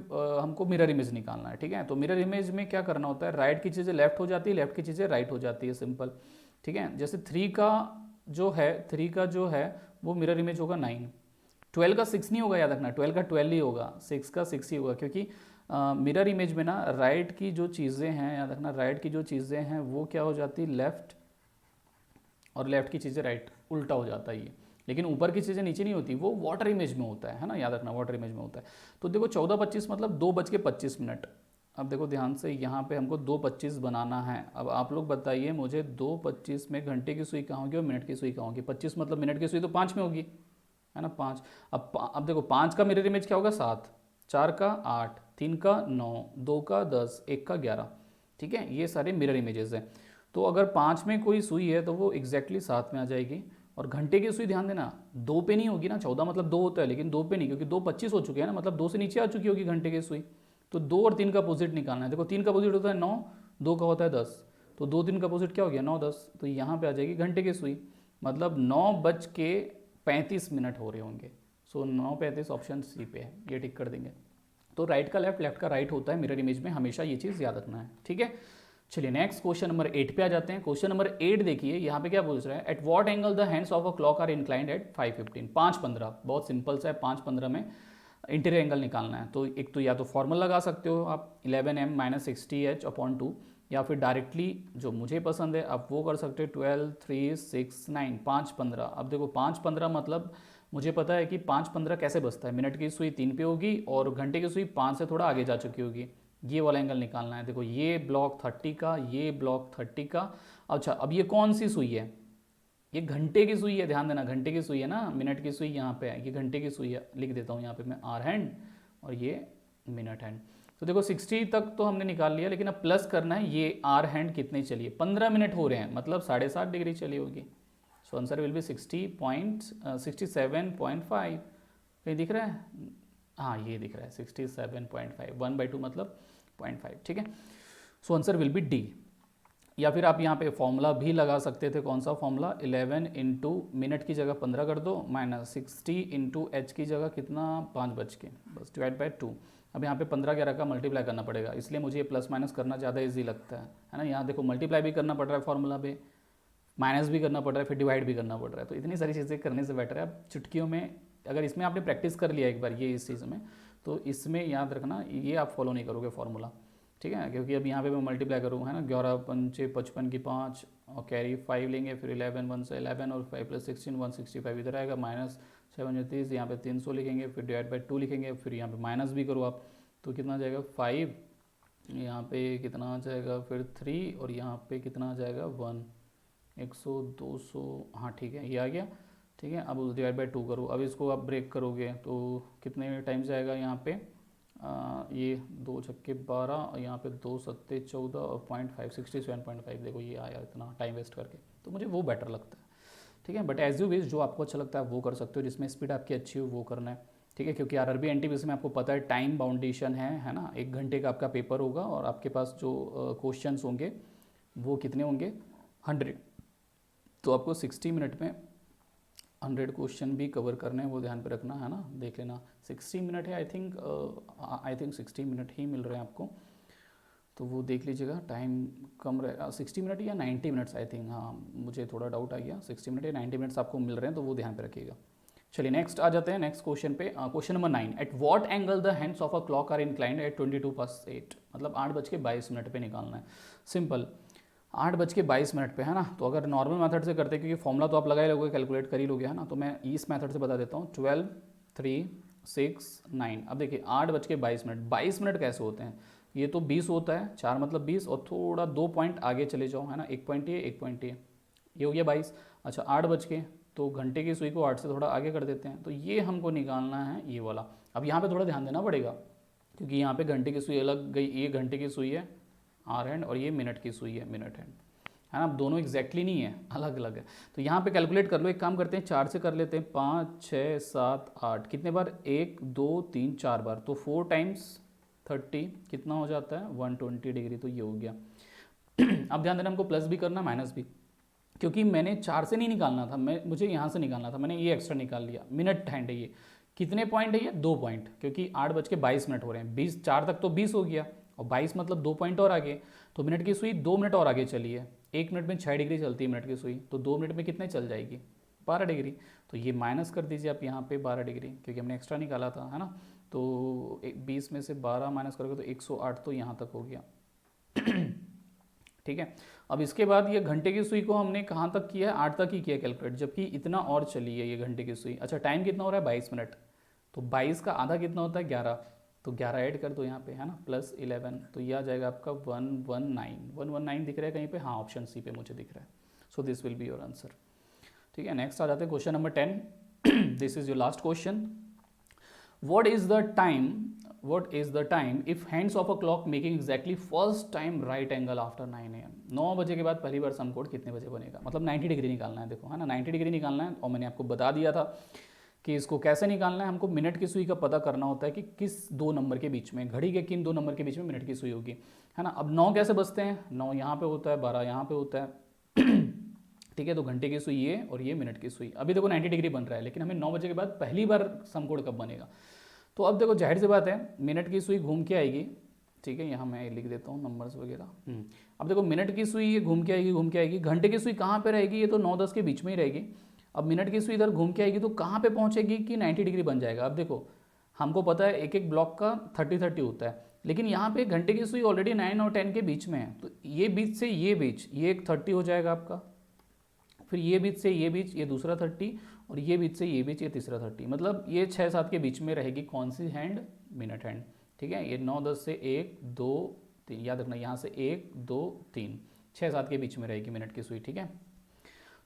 हमको मिरर इमेज निकालना है, ठीक है। तो मिरर इमेज में क्या करना होता है, राइट की चीज़ें लेफ्ट हो जाती है, लेफ्ट की चीज़ें राइट हो जाती है, सिंपल, ठीक है। जैसे 3 का जो है वो मिरर इमेज होगा 9, 12 का 6 नहीं होगा, याद रखना 12 का 12 ही होगा, 6 का 6 ही होगा, क्योंकि मिरर इमेज में ना राइट की जो चीज़ें हैं, याद रखना राइट की जो चीज़ें हैं वो क्या हो जाती है लेफ्ट, और लेफ्ट की चीज़ें राइट, उल्टा हो जाता है ये। लेकिन ऊपर की चीज़ें नीचे नहीं होती, वो वाटर इमेज में होता है ना, याद रखना वाटर इमेज में होता है। तो देखो 14:25 मतलब 2:25 अब देखो ध्यान से, यहाँ पे हमको 2:25 बनाना है। अब आप लोग बताइए मुझे, 2:25 में घंटे की सुई कहाँ होगी और मिनट की सुई कहाँ होगी? 25 मतलब मिनट की सुई तो 5 में होगी, है ना, 5। अब देखो 5 का मिरर इमेज क्या होगा? 7, 4 का 8, 3 का 9, 2 का 10, 1 का 11। ठीक है, ये सारे मिरर इमेजेस हैं। तो अगर 5 में कोई सुई है तो वो एग्जैक्टली 7 में आ जाएगी। और घंटे की सुई ध्यान देना 2 पे नहीं होगी ना, 14 मतलब 2 होता है, लेकिन 2 पे नहीं, क्योंकि 2:25 हो चुके हैं ना, मतलब 2 से नीचे आ चुकी होगी घंटे की सुई। तो 2 और 3 का अपोजिट निकालना है। देखो 3 का अपोजिट होता है 9, 2 का होता है 10, तो 2 3 का अपोजिट क्या हो गया? 9 10। तो यहाँ पे आ जाएगी घंटे की सुई, मतलब 9:35 हो रहे होंगे। सो 9:35 ऑप्शन सी पे है, ये टिक कर देंगे। तो राइट का लेफ्ट, लेफ्ट का राइट होता है मिरर इमेज में, हमेशा ये चीज़ याद रखना है। ठीक है, चलिए नेक्स्ट क्वेश्चन नंबर 8 पे आ जाते हैं। क्वेश्चन नंबर 8 देखिए, यहाँ पे क्या पूछ रहा है? At what angle the hands of a clock are inclined at 5:15? 5:15 बहुत सिंपल सा है, 5:15 में इंटीरियर एंगल निकालना है। तो एक तो या तो फॉर्मूला लगा सकते हो आप 11m - 60h/2, या फिर डायरेक्टली जो मुझे पसंद है आप वो कर सकते हो 12 3 6 9 5:15। अब देखो 5:15 मतलब मुझे पता है कि 5:15 कैसे बचता है, मिनट की सुई 3 पे होगी और घंटे की सुई 5 से थोड़ा आगे जा चुकी होगी। ये वाला एंगल निकालना है। देखो ये ब्लॉक 30 का, ये ब्लॉक 30 का। अच्छा अब ये कौन सी सुई है? ये घंटे की सुई है, ध्यान देना, घंटे की सुई है ना, मिनट की सुई यहाँ पे है, ये घंटे की सुई है। लिख देता हूँ यहाँ पे मैं आर हैंड और ये मिनट हैंड। तो देखो 60 तक तो हमने निकाल लिया, लेकिन अब प्लस करना है ये आर हैंड कितने चलिए, 15 मिनट हो रहे हैं, मतलब 7.5 डिग्री चली होगी। So answer will be 67.5। कहीं दिख रहा है? हाँ ये दिख रहा है 67.5, 1/2 मतलब 0.5। ठीक है, so answer will be D. या फिर आप यहाँ पे फॉर्मूला भी लगा सकते थे। कौन सा फॉर्मूला? 11 इंटू मिनट की जगह 15 कर दो, माइनस 60 इंटू एच की जगह कितना, 5 बज के, बस /2। अब यहाँ पे 15 11 का मल्टीप्लाई करना पड़ेगा, इसलिए मुझे ये प्लस माइनस करना ज़्यादा इजी लगता है ना। यहाँ देखो मल्टीप्लाई भी करना पड़ रहा है फॉर्मूला पे, माइनस भी करना पड़ रहा है, फिर डिवाइड भी करना पड़ रहा है। तो इतनी सारी चीज़ें करने से बेटर है आप चुटकियों में, अगर इसमें आपने प्रैक्टिस कर लिया एक बार ये इस चीज़ में, तो इसमें याद रखना ये आप फॉलो नहीं करोगे फॉर्मूला। ठीक है, क्योंकि अब यहाँ पे मैं मल्टीप्लाई करूँ, है ना, 11 पंचे 55 की 5 और कैरी 5 लेंगे, फिर 11 1 से 11 और 5 + 16 165 इधर आएगा, माइनस 7 30, यहाँ पे 300 लिखेंगे, फिर /2 लिखेंगे, फिर यहाँ पे माइनस भी करो आप, तो कितना आ जाएगा 5, यहाँ पे कितना आ जाएगा फिर 3, और यहाँ पे कितना आ जाएगा 1, 100 200, हाँ ठीक है ये आ गया। ठीक है, अब /2 करो, अब इसको आप ब्रेक करोगे तो कितने टाइम जाएगा यहाँ पे, ये 2 छक्के 12 और यहाँ पे 2 सत्ते 14 और 0.5 67.5। देखो ये आया इतना टाइम वेस्ट करके, तो मुझे वो बेटर लगता है। ठीक है, बट एज यू विश, जो आपको अच्छा लगता है वो कर सकते हो, जिसमें स्पीड आपकी अच्छी हो वो करना है। ठीक है, क्योंकि आरआरबी एनटीपीसी में आपको पता है टाइम बाउंडेशन है ना, 1 घंटे का आपका पेपर होगा और आपके पास जो क्वेश्चंस होंगे वो कितने होंगे, 100। तो आपको 60 मिनट में 100 क्वेश्चन भी कवर करने हैं, वो ध्यान पे रखना, है ना, देख लेना। 60 मिनट है आई थिंक 60 मिनट ही मिल रहे हैं आपको, तो वो देख लीजिएगा, टाइम कम रहेगा। 60 मिनट या 90 मिनट्स आई थिंक, हाँ मुझे थोड़ा डाउट आ गया, 60 मिनट या 90 मिनट्स आपको मिल रहे हैं, तो वो ध्यान पे रखिएगा। चलिए नेक्स्ट आ जाते हैं नेक्स्ट क्वेश्चन पे। Question number 9, at what angle the hands of a clock are inclined at 22:08? मतलब 8:22 पे निकालना है। सिंपल, 8:22 पे, है ना। तो अगर नॉर्मल मेथड से करते, क्योंकि फॉर्मूला तो आप लगा ही लोगे, कैलकुलेट कर ही लोगे, है ना, तो मैं इस मेथड से बता देता हूँ। 12 3 6 9। अब देखिए 8:22, 22 कैसे होते हैं, ये तो 20 होता है, 4 मतलब 20, और थोड़ा 2 पॉइंट आगे चले जाओ, है ना, 1 पॉइंट ये 1 पॉइंट ये हो गया 22। अच्छा 8 बज के, तो घंटे की सुई को 8 से थोड़ा आगे कर देते हैं, तो ये हमको निकालना है ये वाला। अब यहाँ पे थोड़ा ध्यान देना पड़ेगा, क्योंकि यहाँ पे घंटे की सुई अलग गई, ये घंटे की सुई है आर हैंड और ये मिनट की सुई है मिनट हैंड, है ना, दोनों एग्जैक्टली नहीं है, अलग अलग है। तो यहाँ पे कैलकुलेट कर लो, एक काम करते हैं 4 से कर लेते हैं, 5 6 7 8, कितने बार, 1 2 3 4 बार, तो 4 × 30 कितना हो जाता है, 120 डिग्री। तो ये हो गया। अब ध्यान देना, हमको प्लस भी करना माइनस भी, क्योंकि मैंने 4 से नहीं निकालना था, मुझे यहाँ से निकालना था, मैंने ये एक्स्ट्रा निकाल लिया। मिनट हैंड है ये, कितने पॉइंट है ये, 2 पॉइंट, क्योंकि 8:22 हो रहे हैं, 20 4 तक तो 20 हो गया, और 22 मतलब 2 पॉइंट और आगे, तो मिनट की सुई 2 मिनट और आगे चली है। 1 मिनट में 6 डिग्री चलती है मिनट की सुई, तो 2 मिनट में कितने चल जाएगी, 12 डिग्री। तो ये माइनस कर दीजिए आप यहाँ पे 12 डिग्री, क्योंकि हमने एक्स्ट्रा निकाला था, है ना। तो 20 में से 12 माइनस करोगे तो 108, तो यहाँ तक हो गया। ठीक है, अब इसके बाद ये घंटे की सुई को हमने कहाँ तक किया है, 8 तक ही किया कैलकुलेट, जबकि इतना और चली है ये घंटे की सुई। अच्छा टाइम कितना हो रहा है, 22 मिनट, तो 22 का आधा कितना होता है, 11, तो 11 ऐड कर दो यहाँ पे, है ना, प्लस 11, तो ये आ जाएगा आपका 119 दिख रहा है कहीं पे, हाँ ऑप्शन सी पे मुझे दिख रहा है। So this will be your answer. ठीक है, नेक्स्ट आ जाते हैं question number 10। This is your last question. What is the time if hands of a clock making exactly first time right angle after 9 AM? 9 बजे के बाद पहली बार सम code कितने बजे बनेगा? मतलब 90 डिग्री निकालना है, देखो है ना, 90 डिग्री निकालना है। और मैंने आपको बता दिया था कि इसको कैसे निकालना है। हमको मिनट की सुई का पता करना होता है कि किस दो नंबर के बीच में, घड़ी के किन दो नंबर के बीच में मिनट की सुई होगी, है ना। अब 9 कैसे बजते हैं? 9 यहाँ पे होता है, 12 यहाँ पे होता है। ठीक है, तो घंटे की सुई ये और ये मिनट की सुई। अभी देखो 90 डिग्री बन रहा है, लेकिन हमें 9 बजे के बाद पहली बार सम कोड कब बनेगा? तो अब देखो जाहिर सी बात है, मिनट की सुई घूम के आएगी। ठीक है, यहाँ मैं लिख देता हूँ नंबर्स वगैरह। अब देखो मिनट की सुई ये घूम के आएगी। घंटे की सुई कहाँ पे रहेगी? ये तो 9-10 के बीच में ही रहेगी। अब मिनट की सुई इधर घूम के आएगी तो कहाँ पे पहुँचेगी कि 90 डिग्री बन जाएगा? अब देखो हमको पता है एक एक ब्लॉक का 30-30 होता है, लेकिन यहाँ पे घंटे की सुई ऑलरेडी 9 और 10 के बीच में है, तो ये बीच से ये बीच, ये एक 30 हो जाएगा आपका, फिर ये बीच से ये बीच, ये दूसरा 30, और ये बीच से ये बीच, ये तीसरा 30। मतलब ये 6-7 के बीच में रहेगी कौन सी हैंड? Minute hand. ठीक है, ये 9-10 से 1 2 3, याद रखना यहाँ से 1 2 3, 6-7 के बीच में रहेगी मिनट की सुई। ठीक है,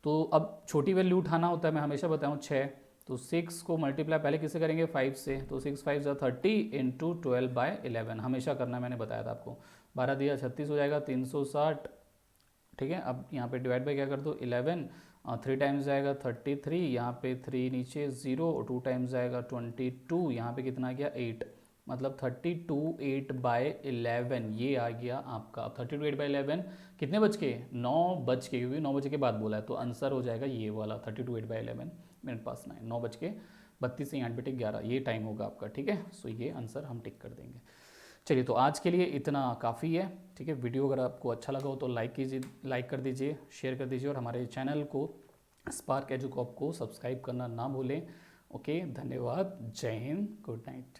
तो अब छोटी वैल्यू उठाना होता है, मैं हमेशा बताऊँ 6, तो 6 को मल्टीप्लाई पहले किससे करेंगे? 5 से, तो 6 5 30 इंटू 12/11 हमेशा करना है, मैंने बताया था आपको। 12 दिया 36 हो जाएगा, 360। ठीक है, अब यहाँ पे डिवाइड बाई क्या कर दो? 11, 3 टाइम्स जाएगा 33, यहाँ पे 3 नीचे 0, और 2 टाइम्स जाएगा 22, यहाँ पे कितना आ गया? 8। मतलब 32 8/11 ये आ गया आपका। 32 8/11 कितने बज के? 9 बज के, क्योंकि 9 बजे के बाद बोला है, तो आंसर हो जाएगा ये वाला 32 8/11 मिनट पास 9, 9 बज के 32 से 8 बटे 11 ये टाइम होगा आपका। ठीक है, सो ये आंसर हम टिक कर देंगे। चलिए, तो आज के लिए इतना काफ़ी है। ठीक है, वीडियो अगर आपको अच्छा लगा हो तो लाइक कर दीजिए, शेयर कर दीजिए, और हमारे चैनल को स्पार्क एजुकॉप को सब्सक्राइब करना ना भूलें। ओके, धन्यवाद, जय हिंद, गुड नाइट।